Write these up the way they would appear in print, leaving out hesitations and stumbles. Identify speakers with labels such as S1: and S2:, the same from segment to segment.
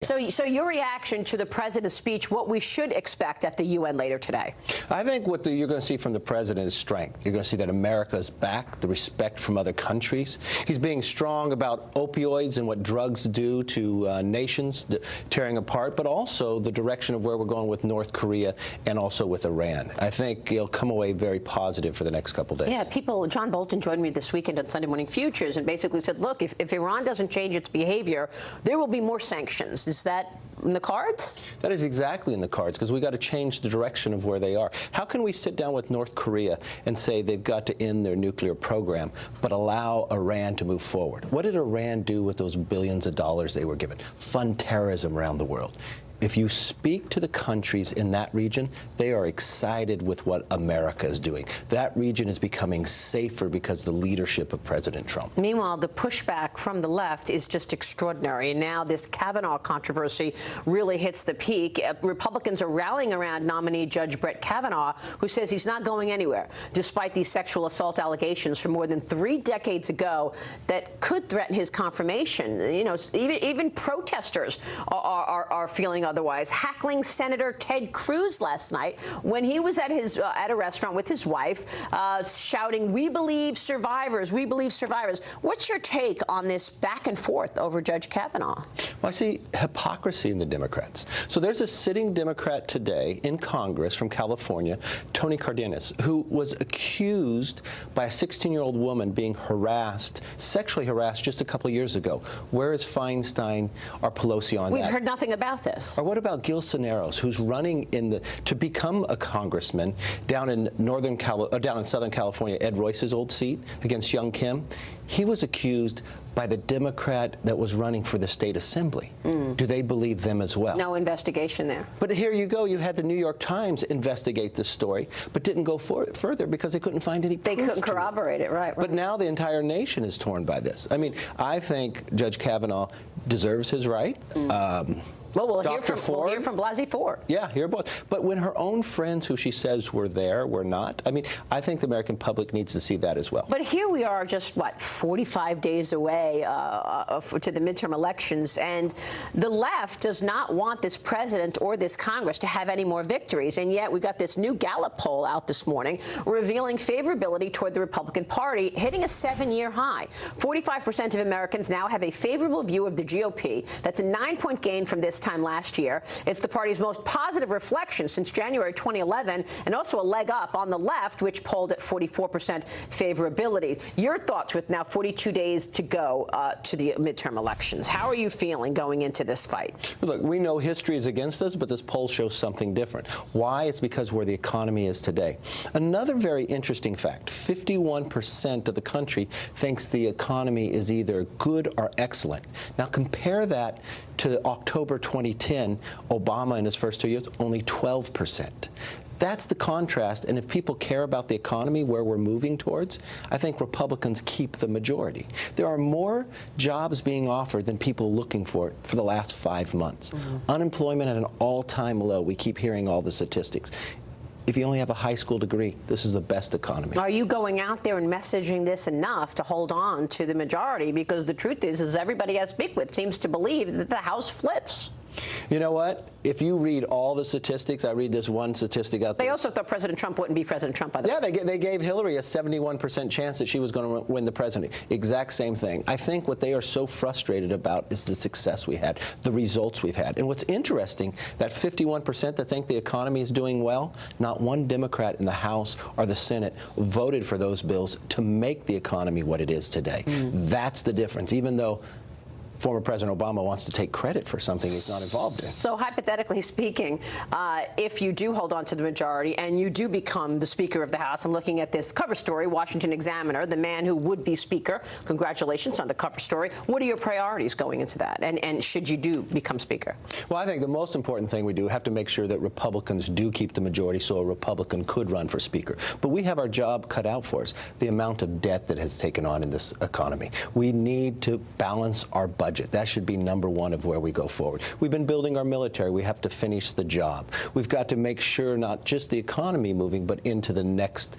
S1: So your reaction to the president's speech, what we should expect at the UN later today?
S2: I think what you're going to see from the president is strength. You're going to see that America is back, the respect from other countries. He's being strong about opioids and what drugs do to nations, tearing apart, but also the direction of where we're going with North Korea and also with Iran. I think he'll come away very positive for the next couple days.
S1: Yeah, John Bolton joined me this weekend on Sunday Morning Futures and basically said, look, if Iran doesn't change its behavior, there will be more sanctions. Is that in the cards?
S2: That is exactly in the cards, because we got to change the direction of where they are. How can we sit down with North Korea and say they've got to end their nuclear program, but allow Iran to move forward? What did Iran do with those billions of dollars they were given? Fund terrorism around the world. If you speak to the countries in that region, they are excited with what America is doing. That region is becoming safer because of the leadership of President Trump.
S1: Meanwhile, the pushback from the left is just extraordinary. And now this Kavanaugh controversy really hits the peak. Republicans are rallying around nominee Judge Brett Kavanaugh, who says he's not going anywhere, despite these sexual assault allegations from more than 3 decades ago that could threaten his confirmation. You know, even protesters are feeling otherwise. Heckling Senator Ted Cruz last night when he was at a restaurant with his wife, shouting, "We believe survivors, we believe survivors." What's your take on this back and forth over Judge Kavanaugh?
S2: Well, I see hypocrisy in the Democrats. So there's a sitting Democrat today in Congress from California, Tony Cardenas, who was accused by a 16-year-old woman being harassed, sexually harassed, just a couple of years ago. Where is Feinstein or Pelosi on that?
S1: We've heard nothing about this.
S2: Or what about Gil Soneros, who's running to become a congressman down in Southern California, Ed Royce's old seat against Young Kim? He was accused by the Democrat that was running for the state assembly. Do they believe them as well?
S1: No investigation there.
S2: But here you go. You had the New York Times investigate this story, but didn't go further because they couldn't find any proof.
S1: They couldn't corroborate it, right.
S2: But now the entire nation is torn by this. I mean, I think Judge Kavanaugh deserves his right.
S1: Well, we'll hear from Blasey Ford.
S2: Yeah, hear both. But when her own friends who she says were there were not, I mean, I think the American public needs to see that as well.
S1: But here we are just, 45 days away to the midterm elections, and the left does not want this president or this Congress to have any more victories. And yet we got this new Gallup poll out this morning revealing favorability toward the Republican Party, hitting a 7-year high. 45% of Americans now have a favorable view of the GOP. That's a 9-point gain from this time last year. It's the party's most positive reflection since January 2011, and also a leg up on the left, which polled at 44% favorability. Your thoughts with now 42 days to go to the midterm elections. How are you feeling going into this fight?
S2: Look, we know history is against us, but this poll shows something different. Why? It's because where the economy is today. Another very interesting fact, 51% of the country thinks the economy is either good or excellent. Now compare that to October 2010, Obama in his first 2 years, only 12%. That's the contrast, and if people care about the economy, where we're moving towards, I think Republicans keep the majority. There are more jobs being offered than people looking for it for the last 5 months. Unemployment at an all-time low. We keep hearing all the statistics. If you only have a high school degree, this is the best economy.
S1: Are you going out there and messaging this enough to hold on to the majority? Because the truth is everybody I speak with seems to believe that the House flips.
S2: You know what? If you read all the statistics, I read this one statistic out there.
S1: They also thought President Trump wouldn't be President Trump, by the way.
S2: Yeah, they gave Hillary a 71% chance that she was going to win the presidency. Exact same thing. I think what they are so frustrated about is the success we had, the results we've had. And what's interesting, that 51% that think the economy is doing well, not one Democrat in the House or the Senate voted for those bills to make the economy what it is today. That's the difference, even though former President Obama wants to take credit for something he's not involved in.
S1: So hypothetically speaking, if you do hold on to the majority and you do become the Speaker of the House, I'm looking at this cover story, Washington Examiner, the man who would be Speaker. Congratulations on the cover story. What are your priorities going into that? And should you do become Speaker?
S2: Well, I think the most important thing we do have to make sure that Republicans do keep the majority so a Republican could run for Speaker. But we have our job cut out for us, the amount of debt that has taken on in this economy. We need to balance our budget. That should be #1 of where we go forward. We've been building our military. We have to finish the job. We've got to make sure not just the economy moving, but into the next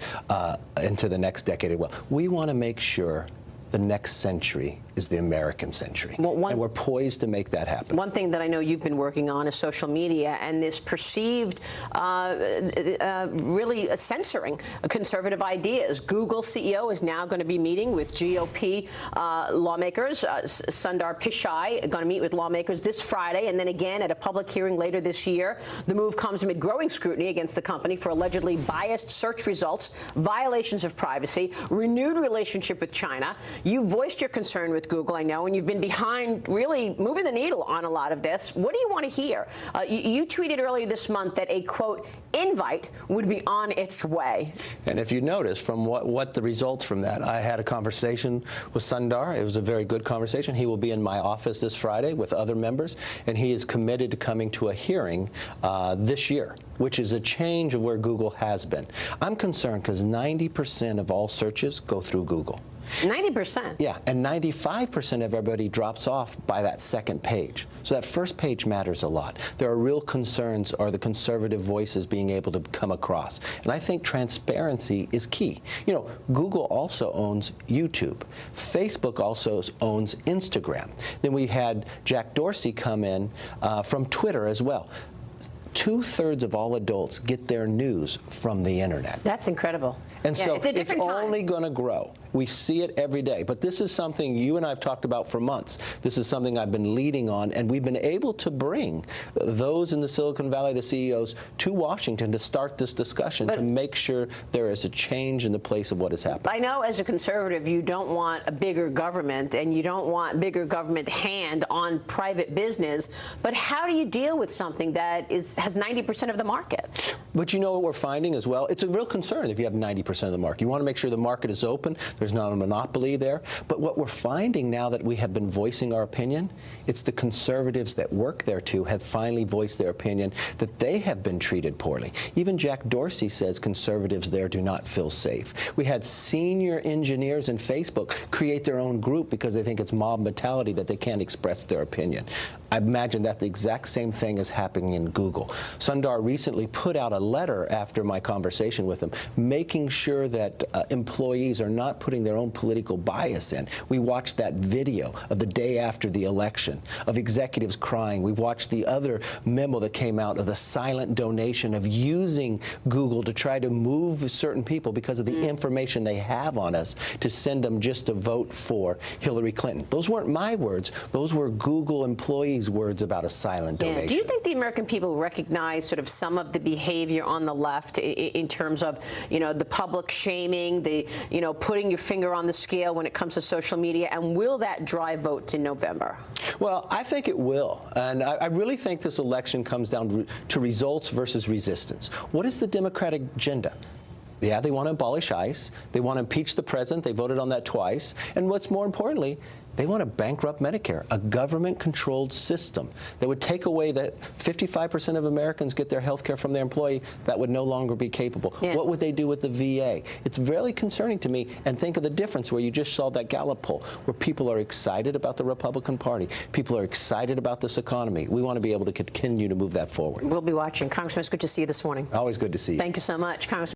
S2: decade as well. We want to make sure the next century is the American century.
S1: Well,
S2: and we're poised to make that happen.
S1: One thing that I know you've been working on is social media and this perceived really censoring conservative ideas. Google CEO is now going to be meeting with GOP lawmakers. Sundar Pichai going to meet with lawmakers this Friday and then again at a public hearing later this year. The move comes amid growing scrutiny against the company for allegedly biased search results, violations of privacy, renewed relationship with China. You voiced your concern with Google, I know, and you've been behind really moving the needle on a lot of this. What do you want to hear? You tweeted earlier this month that a, quote, invite would be on its way.
S2: And if you notice from what the results from that, I had a conversation with Sundar. It was a very good conversation. He will be in my office this Friday with other members, and he is committed to coming to a hearing this year, which is a change of where Google has been. I'm concerned because 90% of all searches go through Google.
S1: 90%?
S2: Yeah, and 95% of everybody drops off by that second page. So that first page matters a lot. There are real concerns are the conservative voices being able to come across. And I think transparency is key. You know, Google also owns YouTube. Facebook also owns Instagram. Then we had Jack Dorsey come in from Twitter as well. 2/3 of all adults get their news from the internet.
S1: That's incredible.
S2: And
S1: yeah,
S2: so
S1: it's
S2: only going to grow. We see it every day. But this is something you and I have talked about for months. This is something I've been leading on, and we've been able to bring those in the Silicon Valley, the CEOs, to Washington to start this discussion to make sure there is a change in the place of what has happened. I
S1: know as a conservative you don't want a bigger government and you don't want bigger government hand on private business, but how do you deal with something that has 90% of the market?
S2: But you know what we're finding as well? It's a real concern if you have 90% of the market. You want to make sure the market is open. There's not a monopoly there. But what we're finding now that we have been voicing our opinion, it's the conservatives that work there too have finally voiced their opinion that they have been treated poorly. Even Jack Dorsey says conservatives there do not feel safe. We had senior engineers in Facebook create their own group because they think it's mob mentality that they can't express their opinion. I imagine that the exact same thing is happening in Google. Sundar recently put out a letter after my conversation with him, making sure that employees are not putting their own political bias in. We watched that video of the day after the election of executives crying. We've watched the other memo that came out of the silent donation of using Google to try to move certain people because of the information they have on us to send them just to vote for Hillary Clinton. Those weren't my words. Those were Google employees' words about a silent donation.
S1: Do you think the American people recognize sort of some of the behavior on the left in terms of, you know, the public shaming, the, you know, putting your finger on the scale when it comes to social media, and will that drive votes in November?
S2: Well, I think it will, and I really think this election comes down to results versus resistance. What is the Democratic agenda? Yeah, they want to abolish ICE. They want to impeach the president. They voted on that twice. And what's more importantly, they want to bankrupt Medicare, a government-controlled system that would take away that 55% of Americans get their health care from their employee that would no longer be capable. Yeah. What would they do with the VA? It's very concerning to me, and think of the difference where you just saw that Gallup poll, where people are excited about the Republican Party. People are excited about this economy. We want to be able to continue to move that forward.
S1: We'll be watching. Congressman, it's good to see you this morning.
S2: Always good to see you.
S1: Thank you so much, Congressman.